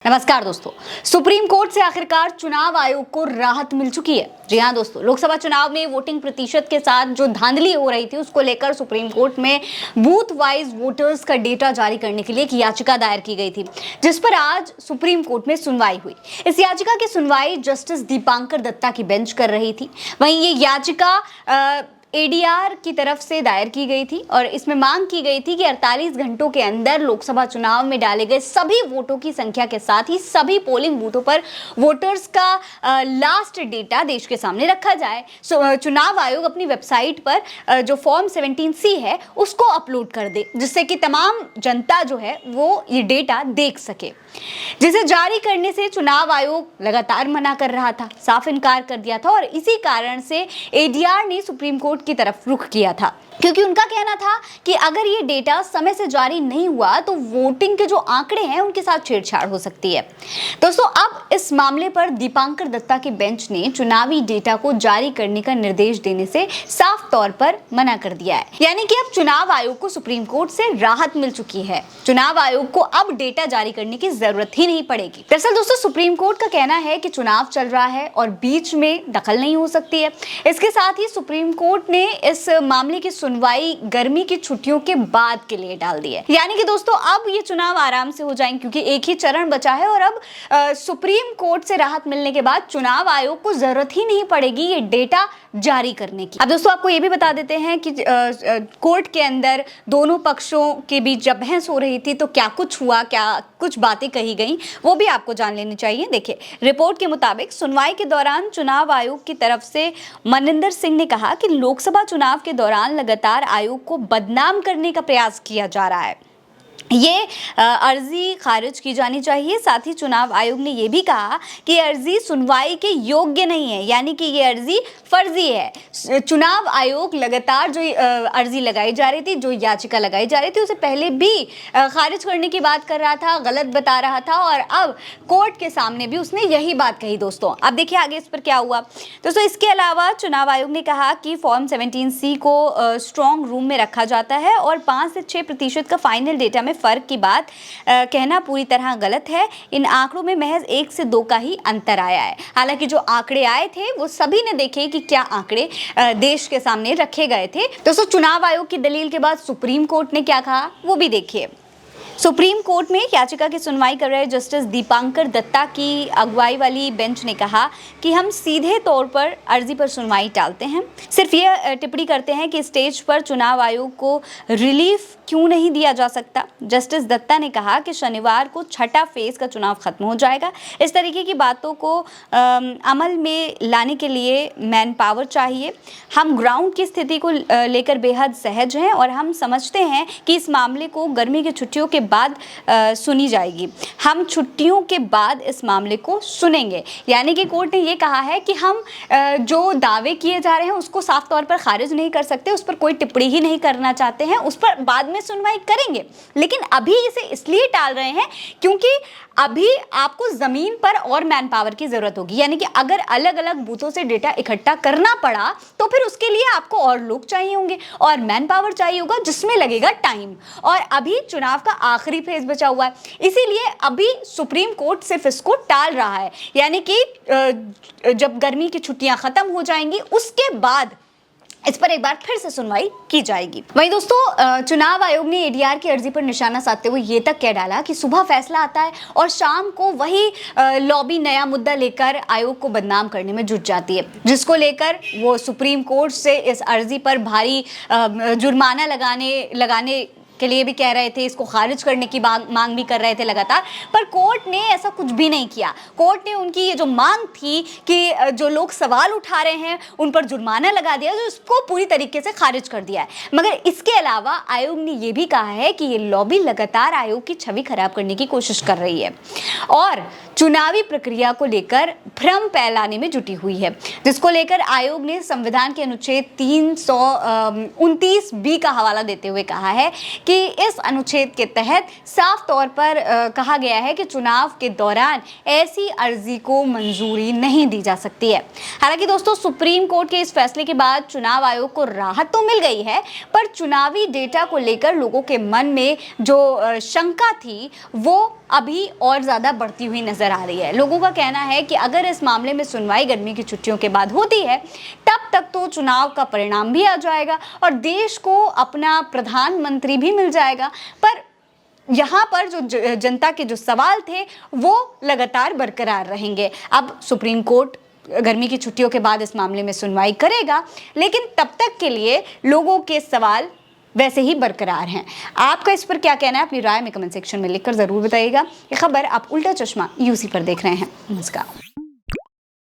नमस्कार दोस्तों, supreme court से आखिरकार चुनाव आयोग को राहत मिल चुकी है। जी हां दोस्तों, लोकसभा चुनाव में वोटिंग प्रतिशत के साथ जो धांधली हो रही थी उसको लेकर सुप्रीम कोर्ट में बूथ वाइज वोटर्स का डेटा जारी करने के लिए एक याचिका दायर की गई थी, जिस पर आज सुप्रीम कोर्ट में सुनवाई हुई। इस याचिका की सुनवाई जस्टिस दीपांकर दत्ता की बेंच कर रही थी। वहीं ये याचिका एडीआर की तरफ से दायर की गई थी और इसमें मांग की गई थी कि 48 घंटों के अंदर लोकसभा चुनाव में डाले गए सभी वोटों की संख्या के साथ ही सभी पोलिंग बूथों पर वोटर्स का लास्ट डेटा देश के सामने रखा जाए। चुनाव आयोग अपनी वेबसाइट पर जो फॉर्म 17C है उसको अपलोड कर दे, जिससे कि तमाम जनता जो है वो ये डेटा देख सके, जिसे जारी करने से चुनाव आयोग लगातार मना कर रहा था, साफ इनकार कर दिया था। और इसी कारण से एडीआर ने सुप्रीम कोर्ट की तरफ रुख किया था, क्योंकि उनका कहना था कि अगर ये डेटा समय से जारी नहीं हुआ तो वोटिंग के जो आंकड़े हैं उनके साथ छेड़छाड़ हो सकती है। दोस्तों, अब इस मामले पर दीपांकर दत्ता की बेंच ने चुनावी डेटा को जारी करने का निर्देश देने से साफ तौर पर मना कर दिया है। यानी कि अब चुनाव आयोग को सुप्रीम कोर्ट से राहत मिल चुकी है। चुनाव आयोग को अब डेटा जारी करने की जरूरत ही नहीं पड़ेगी। दरअसल दोस्तों, सुप्रीम कोर्ट का कहना है कि चुनाव चल रहा है और बीच में दखल नहीं हो सकती है। इसके साथ ही सुप्रीम कोर्ट ने इस मामले की सुनवाई गर्मी की छुट्टियों के बाद के लिए डाल दी है। यानी कि दोस्तों, अब ये चुनाव आराम से हो जाएंगे, क्योंकि एक ही चरण बचा है और अब सुप्रीम कोर्ट से राहत मिलने के बाद चुनाव आयोग को जरूरत ही नहीं पड़ेगी ये डेटा जारी करने की। अब दोस्तों, आपको ये भी बता देते हैं कि कोर्ट के अंदर दोनों पक्षों के बीच जब बहस हो रही थी तो क्या कुछ हुआ, क्या कुछ बातें कही गई, वो भी आपको जान लेनी चाहिए। देखिए, रिपोर्ट के मुताबिक सुनवाई के दौरान चुनाव आयोग की तरफ से मनिंदर सिंह ने कहा कि लोकसभा चुनाव के दौरान लगातार आयोग को बदनाम करने का प्रयास किया जा रहा है, ये अर्जी खारिज की जानी चाहिए। साथ ही चुनाव आयोग ने यह भी कहा कि अर्जी सुनवाई के योग्य नहीं है, यानी कि ये अर्जी फर्जी है। चुनाव आयोग लगातार जो अर्जी लगाई जा रही थी, जो याचिका लगाई जा रही थी, उसे पहले भी खारिज करने की बात कर रहा था, गलत बता रहा था और अब कोर्ट के सामने भी उसने यही बात कही। दोस्तों, अब देखिए आगे इस पर क्या हुआ। दोस्तों, इसके अलावा चुनाव आयोग ने कहा कि फॉर्म 17C को स्ट्रॉन्ग रूम में रखा जाता है और 5 से 6% का फाइनल डेटा में फर्क की बात कहना पूरी तरह गलत है। इन आंकड़ों में महज 1 से 2 का ही अंतर आया है। हालांकि जो आंकड़े आए थे वो सभी ने देखे कि क्या आंकड़े देश के सामने रखे गए थे। दोस्तों, चुनाव आयोग की दलील के बाद सुप्रीम कोर्ट ने क्या कहा वो भी देखिए। सुप्रीम कोर्ट में याचिका की सुनवाई कर रहे जस्टिस दीपांकर दत्ता की अगुवाई वाली बेंच ने कहा कि हम सीधे तौर पर अर्जी पर सुनवाई टालते हैं, सिर्फ ये टिप्पणी करते हैं कि स्टेज पर चुनाव आयोग को रिलीफ क्यों नहीं दिया जा सकता। जस्टिस दत्ता ने कहा कि शनिवार को छठा फेज का चुनाव खत्म हो जाएगा। इस तरीके की बातों को अमल में लाने के लिए मैन पावर चाहिए। हम ग्राउंड की स्थिति को लेकर बेहद सहज हैं और हम समझते हैं कि इस मामले को गर्मी की छुट्टियों के बाद सुनी जाएगी। हम छुट्टियों के बाद इस मामले को सुनेंगे। यानी कि कोर्ट ने ये कहा है कि हम जो दावे किए जा रहे हैं उसको साफ तौर पर खारिज नहीं कर सकते, उस पर कोई टिप्पणी ही नहीं करना चाहते हैं, उस पर बाद में सुनवाई करेंगे। लेकिन अभी इसे इसलिए टाल रहे हैं क्योंकि अभी आपको जमीन पर और मैन पावर की जरूरत होगी। यानी कि अगर अलग अलग बूथों से डेटा इकट्ठा करना पड़ा तो फिर उसके लिए आपको और लोग चाहिए होंगे और मैन पावर चाहिए होगा, जिसमें लगेगा टाइम। और अभी चुनाव का आखिरी फेज बचा हुआ है, इसीलिए अभी सुप्रीम कोर्ट सिर्फ इसको टाल रहा है। यानी कि जब गर्मी की छुट्टियां खत्म हो जाएंगी उसके बाद इस पर एक बार फिर से सुनवाई की जाएगी। वहीं दोस्तों, चुनाव आयोग ने एडीआर की अर्जी पर निशाना साधते हुए ये तक कह डाला कि सुबह फैसला आता है और शाम को वही लॉबी नया मुद्दा लेकर आयोग को बदनाम करने में जुट जाती है, जिसको लेकर वो सुप्रीम कोर्ट से इस अर्जी पर भारी जुर्माना लगाने के लिए भी कह रहे थे, इसको खारिज करने की मांग भी कर रहे थे लगातार। पर कोर्ट ने ऐसा कुछ भी नहीं किया। कोर्ट ने उनकी ये जो मांग थी कि जो लोग सवाल उठा रहे हैं उन पर जुर्माना लगा दिया, जो इसको पूरी तरीके से खारिज कर दिया है। मगर इसके अलावा आयोग ने ये भी कहा है कि ये लॉबी लगातार आयोग की छवि खराब करने की कोशिश कर रही है और चुनावी प्रक्रिया को लेकर भ्रम फैलाने में जुटी हुई है, जिसको लेकर आयोग ने संविधान के अनुच्छेद 329B का हवाला देते हुए कहा है कि इस अनुच्छेद के तहत साफ तौर पर कहा गया है कि चुनाव के दौरान ऐसी अर्जी को मंजूरी नहीं दी जा सकती है। हालांकि दोस्तों, सुप्रीम कोर्ट के इस फैसले के बाद चुनाव आयोग को राहत तो मिल गई है, पर चुनावी डेटा को लेकर लोगों के मन में जो शंका थी वो अभी और ज़्यादा बढ़ती हुई नज़र आ रही है। लोगों का कहना है कि अगर इस मामले में सुनवाई गर्मी की छुट्टियों के बाद होती है, तब तक तो चुनाव का परिणाम भी आ जाएगा और देश को अपना प्रधानमंत्री भी मिल जाएगा। पर यहाँ पर जो जनता के जो सवाल थे वो लगातार बरकरार रहेंगे। अब सुप्रीम कोर्ट गर्मी की छुट्टियों के बाद इस मामले में सुनवाई करेगा, लेकिन तब तक के लिए लोगों के सवाल वैसे ही बरकरार हैं। आपका इस पर क्या कहना है? अपनी राय में कमेंट सेक्शन में लिखकर जरूर बताइएगा। ये खबर आप उल्टा चश्मा यूसी पर देख रहे हैं। नमस्कार।